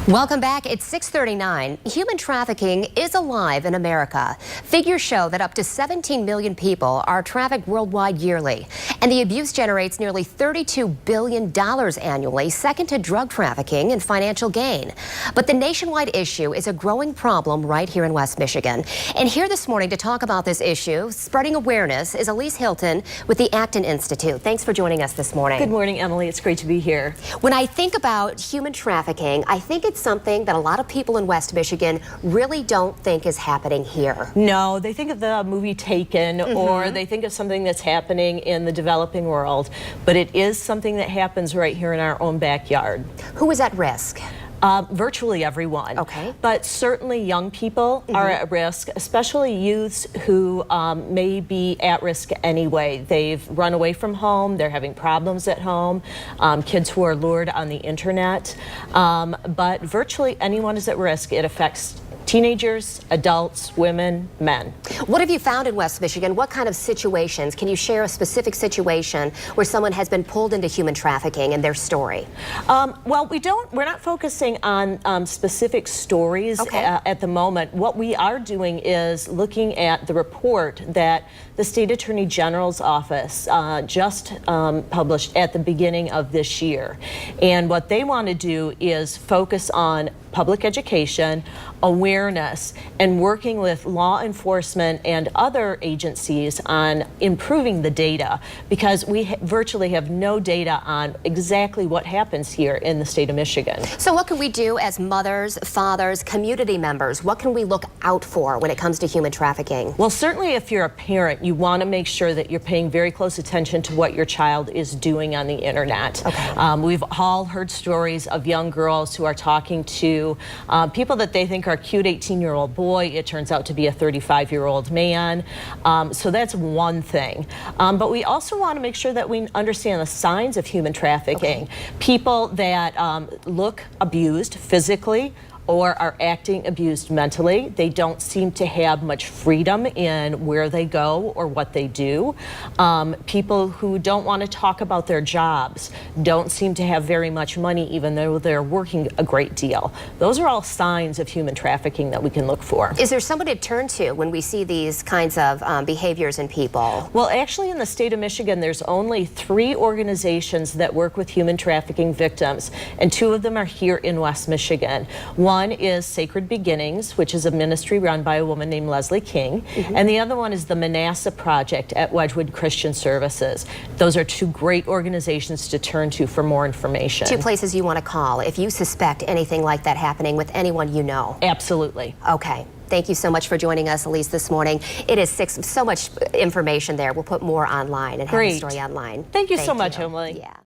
Welcome back. It's 6:39. Human trafficking is alive in America. Figures show that up to 17 million people are trafficked worldwide yearly, and the abuse generates nearly $32 billion annually, second to drug trafficking and financial gain. But the nationwide issue is a growing problem right here in West Michigan. And here this morning to talk about this issue, spreading awareness, is Elise Hilton with the Acton Institute. Thanks for joining us this morning. Good morning, Emily. It's great to be here. When I think about human trafficking, I think it's something that a lot of people in West Michigan really don't think is happening here. No, they think of the movie Taken, or they think of something that's happening in the developing world, but it is something that happens right here in our own backyard. Who is at risk? Virtually everyone. Okay. But certainly young people are at risk, especially youths who may be at risk anyway. They've run away from home, they're having problems at home, kids who are lured on the internet. But virtually anyone is at risk. It affects teenagers, adults, women, men. What have you found in West Michigan? What kind of situations? Can you share a specific situation where someone has been pulled into human trafficking and their story? Well, we're not focusing on specific stories at the moment. What we are doing is looking at the report that the State Attorney General's office just published at the beginning of this year. And what they want to do is focus on public education, awareness, and working with law enforcement and other agencies on improving the data, because we virtually have no data on exactly what happens here in the state of Michigan. So what can we do as mothers, fathers, community members? What can we look out for when it comes to human trafficking? Well, certainly if you're a parent, you want to make sure that you're paying very close attention to what your child is doing on the internet. We've all heard stories of young girls who are talking to people that they think are a cute 18-year-old boy. It turns out to be a 35-year-old man. So that's one thing. But we also want to make sure that we understand the signs of human trafficking. People that look abused physically or are acting abused mentally. They don't seem to have much freedom in where they go or what they do. People who don't want to talk about their jobs, don't seem to have very much money even though they're working a great deal. Those are all signs of human trafficking that we can look for. Is there somebody to turn to when we see these kinds of behaviors in people? Well, actually in the state of Michigan, there's only 3 organizations that work with human trafficking victims, and 2 of them are here in West Michigan. One is Sacred Beginnings, which is a ministry run by a woman named Leslie King, and the other one is the Manasseh Project at Wedgwood Christian Services. Those are 2 great organizations to turn to for more information. 2 places you want to call if you suspect anything like that happening with anyone you know. Absolutely. Okay. Thank you so much for joining us, Elise, this morning. It is 6, so much information there. We'll put more online and have the story online. Thank you so much, Emily. Yeah.